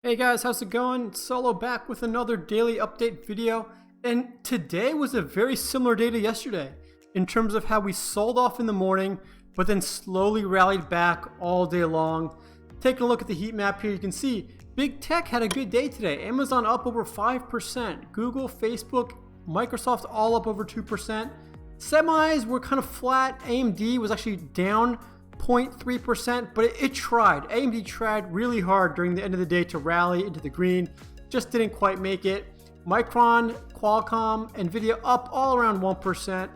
Hey guys, how's it going? Solo back with another daily update video, and today was a very similar day to yesterday in terms of how we sold off in the morning but then slowly rallied back all day long. Taking a look at the heat map here, you can see big tech had a good day today. Amazon up over 5%, Google, Facebook, Microsoft all up over 2%. Semis were kind of flat. AMD was actually down 0.3%, but it tried. AMD tried really hard during the end of the day to rally into the green, just didn't quite make it. Micron, Qualcomm, Nvidia up all around 1%,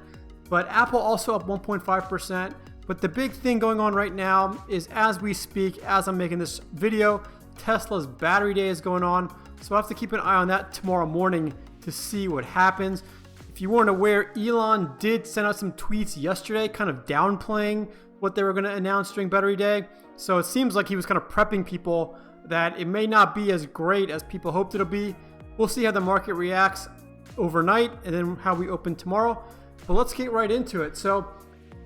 but Apple also up 1.5%. But the big thing going on right now is, as we speak, as I'm making this video, Tesla's battery day is going on, so I have to keep an eye on that tomorrow morning to see what happens. If you weren't aware, Elon did send out some tweets yesterday kind of downplaying what they were going to announce during battery day. So it seems like he was kind of prepping people that it may not be as great as people hoped it'll be. We'll see how the market reacts overnight and then how we open tomorrow. But let's get right into it. So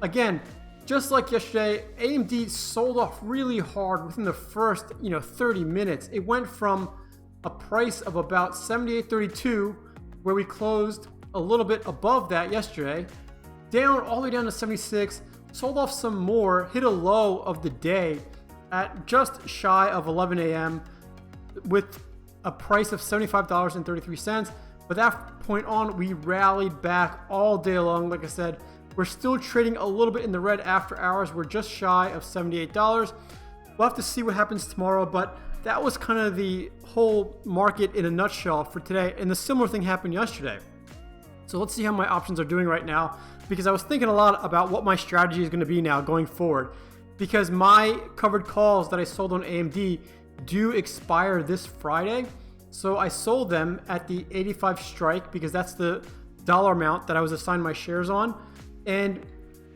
again, just like yesterday, AMD sold off really hard within the first 30 minutes. It went from a price of about $78.32, where we closed a little bit above that yesterday, down all the way down to 76. Sold off some more, hit a low of the day at just shy of 11 a.m. with a price of $75.33. But that point on, we rallied back all day long. Like I said, we're still trading a little bit in the red after hours. We're just shy of $78. We'll have to see what happens tomorrow, but that was kind of the whole market in a nutshell for today. And the similar thing happened yesterday. So let's see how my options are doing right now, because I was thinking a lot about what my strategy is going to be now going forward, because my covered calls that I sold on AMD do expire this Friday. So I sold them at the 85 strike because that's the dollar amount that I was assigned my shares on. And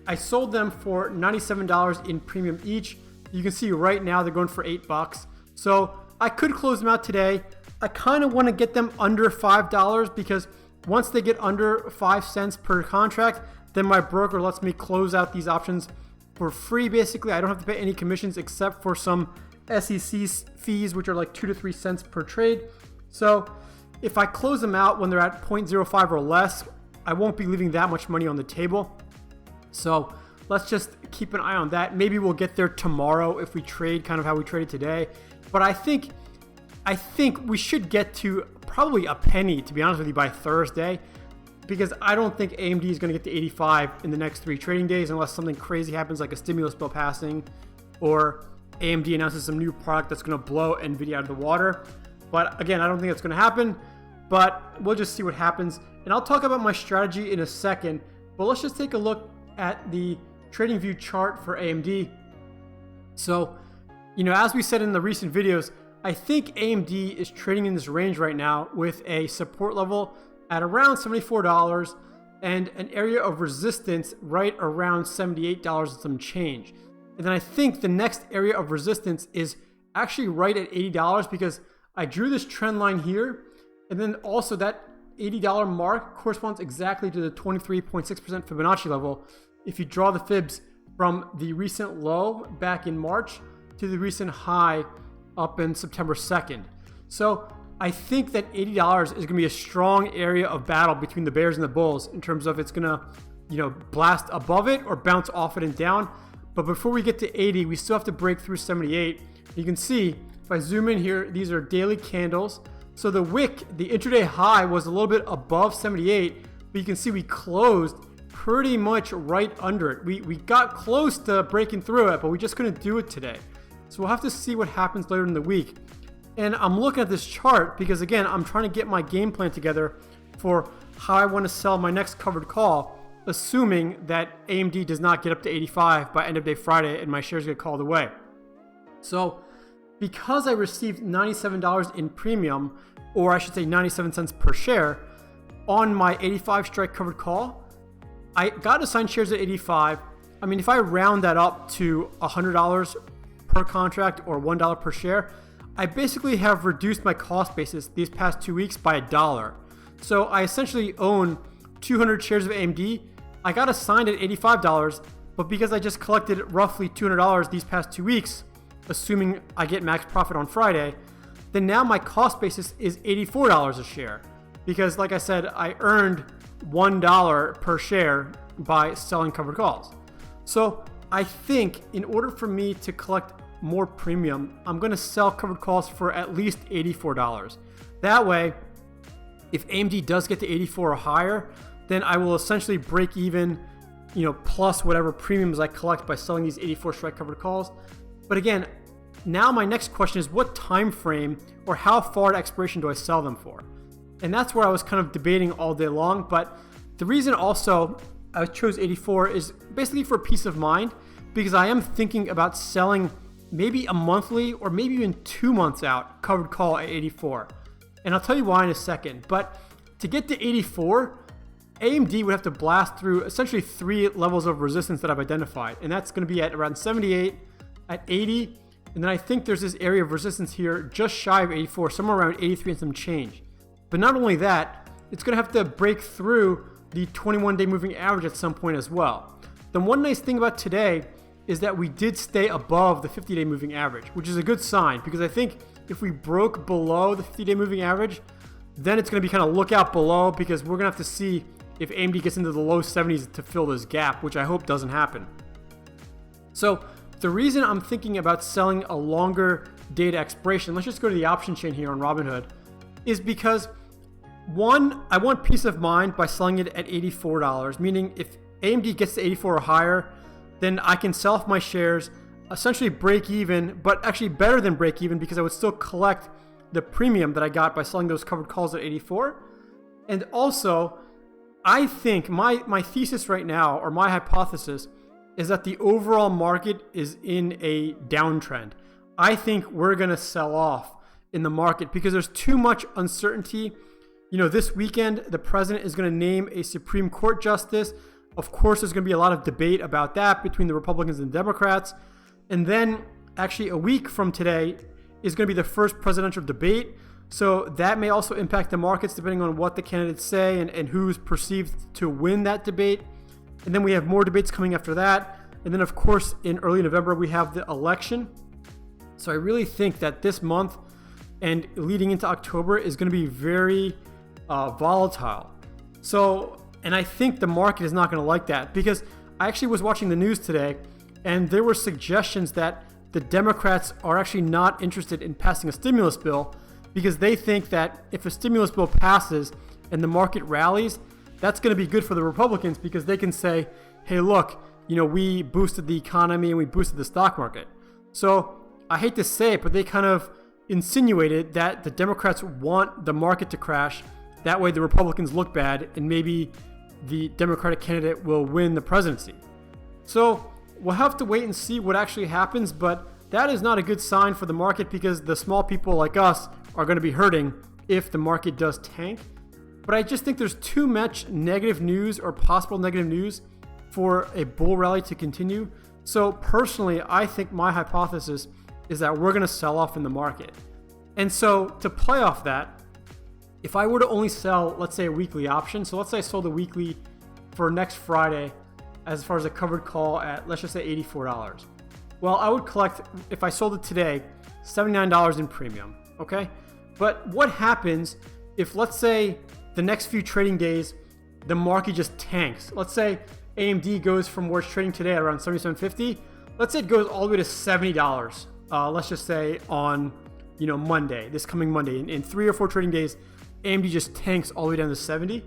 I sold them for $97 in premium each. You can see right now they're going for $8. So I could close them out today. I kind of want to get them under $5 because once they get under 5 cents per contract, then my broker lets me close out these options for free. Basically, I don't have to pay any commissions except for some SEC fees, which are like 2 to 3 cents per trade. So if I close them out when they're at 0.05 or less, I won't be leaving that much money on the table. So let's just keep an eye on that. Maybe we'll get there tomorrow if we trade kind of how we traded today. But I think we should get to probably a penny, to be honest with you, by Thursday, because I don't think AMD is going to get to 85 in the next 3 trading days unless something crazy happens like a stimulus bill passing or AMD announces some new product that's going to blow Nvidia out of the water. But again, I don't think that's going to happen, but we'll just see what happens. And I'll talk about my strategy in a second, but let's just take a look at the trading view chart for AMD. So, as we said in the recent videos, I think AMD is trading in this range right now with a support level at around $74 and an area of resistance right around $78 and some change. And then I think the next area of resistance is actually right at $80 because I drew this trend line here, and then also that $80 mark corresponds exactly to the 23.6% Fibonacci level. If you draw the fibs from the recent low back in March to the recent high up in September 2nd. So I think that $80 is going to be a strong area of battle between the bears and the bulls in terms of it's going to, blast above it or bounce off it and down. But before we get to 80, we still have to break through 78. You can see if I zoom in here, these are daily candles. So the wick, the intraday high was a little bit above 78, but you can see we closed pretty much right under it. We got close to breaking through it, but we just couldn't do it today. So we'll have to see what happens later in the week. And I'm looking at this chart because, again, I'm trying to get my game plan together for how I want to sell my next covered call, assuming that AMD does not get up to 85 by end of day Friday and my shares get called away. So because I received $97 in premium, or I should say 97 cents per share, on my 85 strike covered call, I got assigned shares at 85. I mean, if I round that up to $100 per contract or $1 per share, I basically have reduced my cost basis these past 2 weeks by $1. So I essentially own 200 shares of AMD. I got assigned at $85, but because I just collected roughly $200 these past 2 weeks, assuming I get max profit on Friday, then now my cost basis is $84 a share. Because like I said, I earned $1 per share by selling covered calls. So I think in order for me to collect more premium, I'm going to sell covered calls for at least $84. That way, if AMD does get to 84 or higher, then I will essentially break even, plus whatever premiums I collect by selling these 84 strike covered calls. But again, now my next question is what time frame or how far to expiration do I sell them for? And that's where I was kind of debating all day long. But the reason also I chose 84 is basically for peace of mind, because I am thinking about selling maybe a monthly or maybe even 2 months out covered call at 84. And I'll tell you why in a second. But to get to 84, AMD would have to blast through essentially 3 levels of resistance that I've identified. And that's going to be at around 78, at 80, and then I think there's this area of resistance here just shy of 84, somewhere around 83 and some change. But not only that, it's going to have to break through the 21-day moving average at some point as well. The one nice thing about today is that we did stay above the 50-day moving average, which is a good sign, because I think if we broke below the 50-day moving average, then it's going to be kind of look out below, because we're going to have to see if AMD gets into the low 70s to fill this gap, which I hope doesn't happen. So the reason I'm thinking about selling a longer data expiration, let's just go to the option chain here on Robinhood, is because one, I want peace of mind by selling it at $84, meaning if AMD gets to 84 or higher, then I can sell off my shares, essentially break even, but actually better than break even, because I would still collect the premium that I got by selling those covered calls at 84. And also, I think my thesis right now, or my hypothesis, is that the overall market is in a downtrend. I think we're going to sell off in the market because there's too much uncertainty. This weekend, the president is going to name a Supreme Court justice. Of course, there's going to be a lot of debate about that between the Republicans and Democrats. And then actually a week from today is going to be the first presidential debate. So that may also impact the markets depending on what the candidates say and who's perceived to win that debate. And then we have more debates coming after that. And then, of course, in early November, we have the election. So I really think that this month and leading into October is going to be very volatile. And I think the market is not going to like that, because I actually was watching the news today and there were suggestions that the Democrats are actually not interested in passing a stimulus bill, because they think that if a stimulus bill passes and the market rallies, that's going to be good for the Republicans, because they can say, hey, look, we boosted the economy and we boosted the stock market. So I hate to say it, but they kind of insinuated that the Democrats want the market to crash. That way the Republicans look bad and maybe the Democratic candidate will win the presidency. So we'll have to wait and see what actually happens, but that is not a good sign for the market, because the small people like us are going to be hurting if the market does tank. But I just think there's too much negative news or possible negative news for a bull rally to continue. So personally, I think my hypothesis is that we're going to sell off in the market. And so to play off that, if I were to only sell, let's say, a weekly option, so let's say I sold a weekly for next Friday as far as a covered call at, let's just say, $84. Well, I would collect, if I sold it today, $79 in premium, okay? But what happens if, let's say, the next few trading days, the market just tanks? Let's say AMD goes from where it's trading today at around $77.50. Let's say it goes all the way to $70. Let's just say on, Monday, this coming Monday. In 3 or 4 trading days, AMD just tanks all the way down to 70.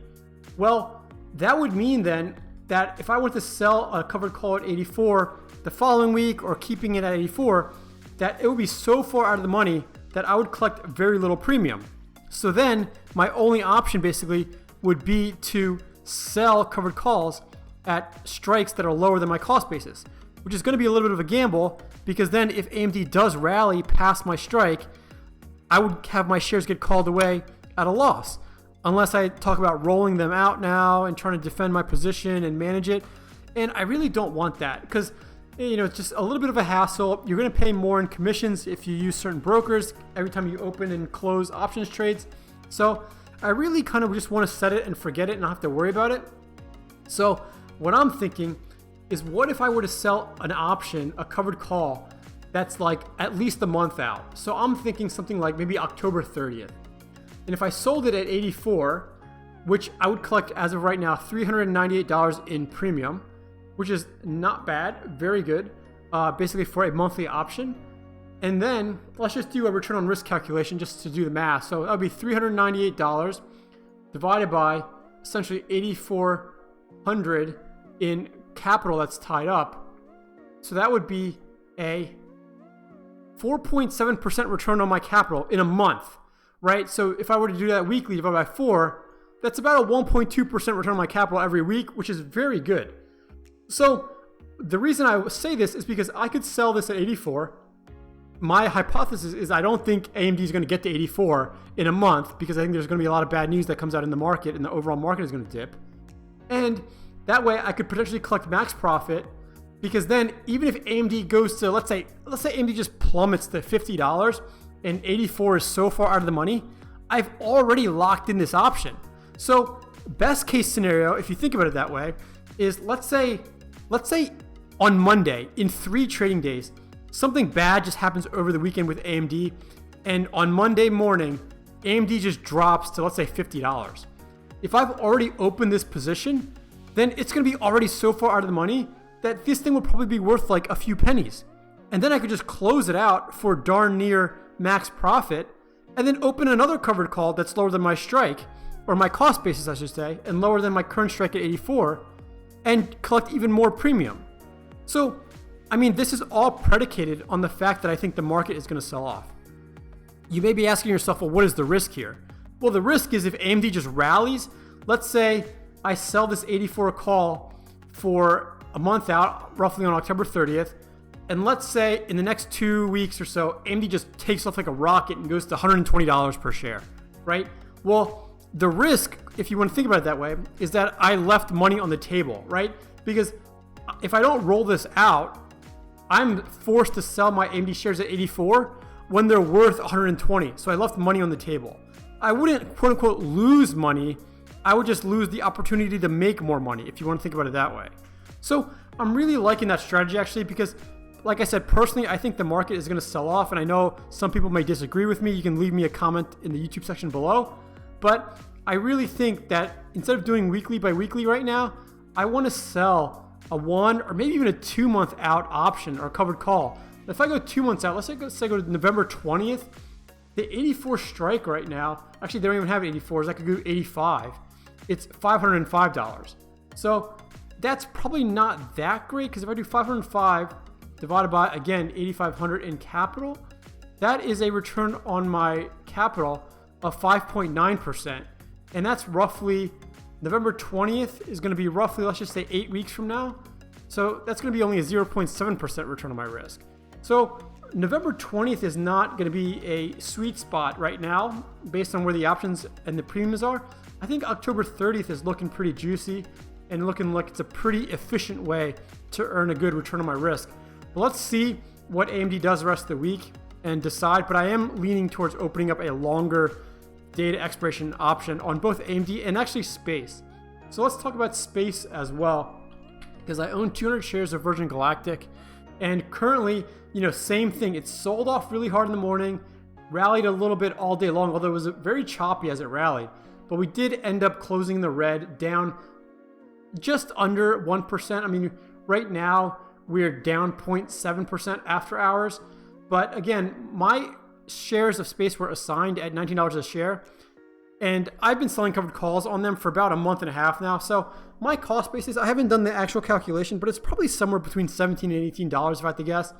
Well, that would mean then that if I went to sell a covered call at 84 the following week, or keeping it at 84, that it would be so far out of the money that I would collect very little premium. So then my only option basically would be to sell covered calls at strikes that are lower than my cost basis, which is going to be a little bit of a gamble, because then if AMD does rally past my strike, I would have my shares get called away at a loss, unless I talk about rolling them out now and trying to defend my position and manage it. And I really don't want that, because it's just a little bit of a hassle. You're going to pay more in commissions if you use certain brokers every time you open and close options trades. So I really kind of just want to set it and forget it and not have to worry about it. So what I'm thinking is, what if I were to sell an option, a covered call, that's like at least a month out. So I'm thinking something like maybe October 30th. And if I sold it at 84, which I would collect as of right now $398 in premium, which is not bad, very good, basically for a monthly option. And then let's just do a return on risk calculation just to do the math. So that would be $398 divided by essentially 8,400 in capital that's tied up. So that would be a 4.7% return on my capital in a month, right? So if I were to do that weekly divided by 4, that's about a 1.2% return on my capital every week, which is very good. So the reason I say this is because I could sell this at 84. My hypothesis is I don't think AMD is going to get to 84 in a month because I think there's going to be a lot of bad news that comes out in the market and the overall market is going to dip. And that way I could potentially collect max profit, because then even if AMD goes to, let's say AMD just plummets to $50 and 84 is so far out of the money, I've already locked in this option. So best case scenario, if you think about it that way, is let's say on Monday, in 3 trading days, something bad just happens over the weekend with AMD, and on Monday morning, AMD just drops to, let's say, $50. If I've already opened this position, then it's going to be already so far out of the money that this thing will probably be worth like a few pennies. And then I could just close it out for darn near max profit and then open another covered call that's lower than my strike, or my cost basis, I should say, and lower than my current strike at 84, and collect even more premium. So, I mean, this is all predicated on the fact that I think the market is going to sell off. You may be asking yourself, well, what is the risk here? Well, the risk is if AMD just rallies, let's say I sell this 84 call for a month out, roughly on October 30th, and let's say in the next 2 weeks or so, AMD just takes off like a rocket and goes to $120 per share, right? Well, the risk, if you want to think about it that way, is that I left money on the table, right? Because if I don't roll this out, I'm forced to sell my AMD shares at 84 when they're worth 120. So I left money on the table. I wouldn't quote unquote lose money. I would just lose the opportunity to make more money, if you want to think about it that way. So I'm really liking that strategy actually, because like I said, personally, I think the market is going to sell off, and I know some people may disagree with me. You can leave me a comment in the YouTube section below, but I really think that instead of doing weekly by weekly right now, I want to sell a 1 or maybe even a 2 month out option or covered call. If I go 2 months out, let's say go to November 20th, the 84 strike right now, actually they don't even have 84s, I could go 85. It's $505. So that's probably not that great, because if I do 505 divided by, again, 8,500 in capital, that is a return on my capital of 5.9%. And that's roughly, November 20th is going to be roughly, let's just say 8 weeks from now. So that's going to be only a 0.7% return on my risk. So November 20th is not going to be a sweet spot right now based on where the options and the premiums are. I think October 30th is looking pretty juicy and looking like it's a pretty efficient way to earn a good return on my risk. But let's see what AMD does the rest of the week and decide. But I am leaning towards opening up a longer data expiration option on both AMD and actually Space. So let's talk about Space as well, because I own 200 shares of Virgin Galactic, and currently, same thing. It sold off really hard in the morning, rallied a little bit all day long, although it was very choppy as it rallied. But we did end up closing the red down just under 1%. I mean, right now we're down 0.7% after hours. But again, my shares of Space were assigned at $19 a share, and I've been selling covered calls on them for about a month and a half now. So my cost basis, I haven't done the actual calculation, but it's probably somewhere between $17 and $18 if I had to guess.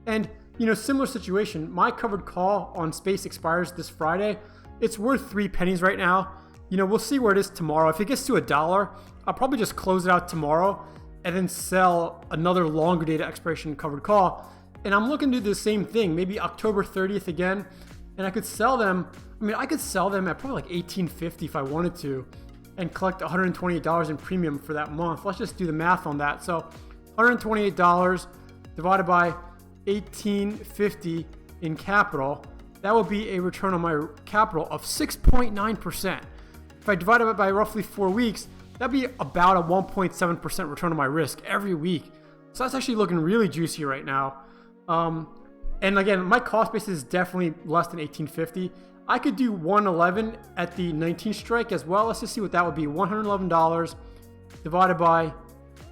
And similar situation, my covered call on Space expires this Friday. It's worth 3 pennies right now. We'll see where it is tomorrow. If it gets to $1, I'll probably just close it out tomorrow and then sell another longer data expiration covered call. And I'm looking to do the same thing, maybe October 30th again. And I could sell them. I could sell them at probably like $18.50 if I wanted to, and collect $128 in premium for that month. Let's just do the math on that. So $128 divided by $18.50 in capital, that would be a return on my capital of 6.9%. If I divide it by roughly 4 weeks, that'd be about a 1.7% return on my risk every week. So that's actually looking really juicy right now. And again, my cost basis is definitely less than 1850. I could do 111 at the 19 strike as well. Let's just see what that would be. $111 divided by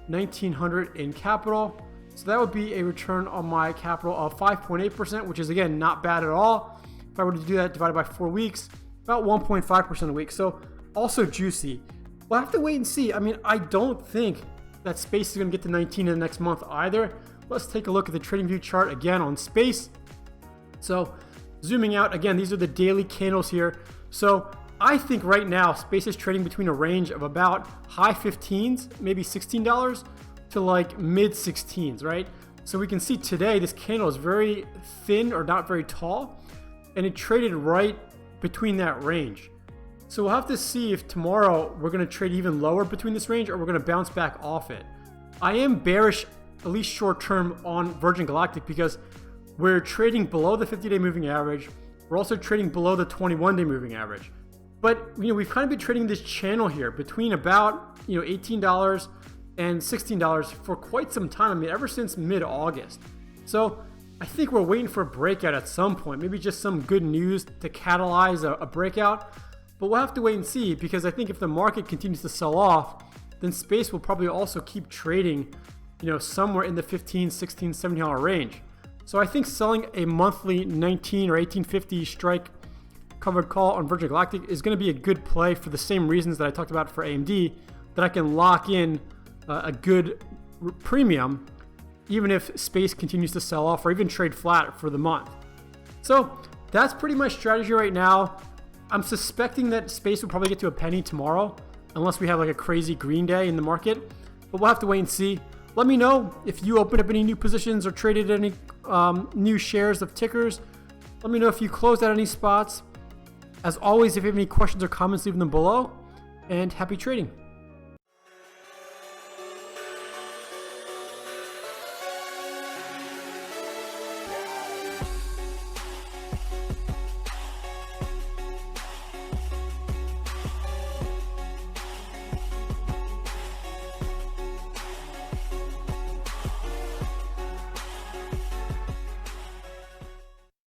1900 in capital. So that would be a return on my capital of 5.8%, which is again not bad at all. If I were to do that divided by 4 weeks, about 1.5% a week. So also juicy. We'll have to wait and see. I mean, I don't think that Space is going to get to 19 in the next month either. Let's take a look at the TradingView chart again on Space. So zooming out, again, these are the daily candles here. So I think right now Space is trading between a range of about high 15s, maybe $16 to like mid 16s, right? So we can see today this candle is very thin or not very tall, and it traded right between that range. So we'll have to see if tomorrow we're going to trade even lower between this range or we're going to bounce back off it. I am bearish, at least short term, on Virgin Galactic because we're trading below the 50-day moving average. We're also trading below the 21-day moving average. But we've kind of been trading this channel here between about $18 and $16 for quite some time. I mean, ever since mid-August. So I think we're waiting for a breakout at some point. Maybe just some good news to catalyze a breakout. But we'll have to wait and see, because I think if the market continues to sell off, then Space will probably also keep trading, somewhere in the $15, $16, $17 range. So I think selling a monthly 19 or 1850 strike covered call on Virgin Galactic is going to be a good play for the same reasons that I talked about for AMD, that I can lock in a good premium even if Space continues to sell off or even trade flat for the month. So that's pretty much strategy right now. I'm suspecting that Space will probably get to a penny tomorrow, unless we have like a crazy green day in the market, but we'll have to wait and see. Let me know if you opened up any new positions or traded any new shares of tickers. Let me know if you closed at any spots. As always, if you have any questions or comments, leave them below, and happy trading.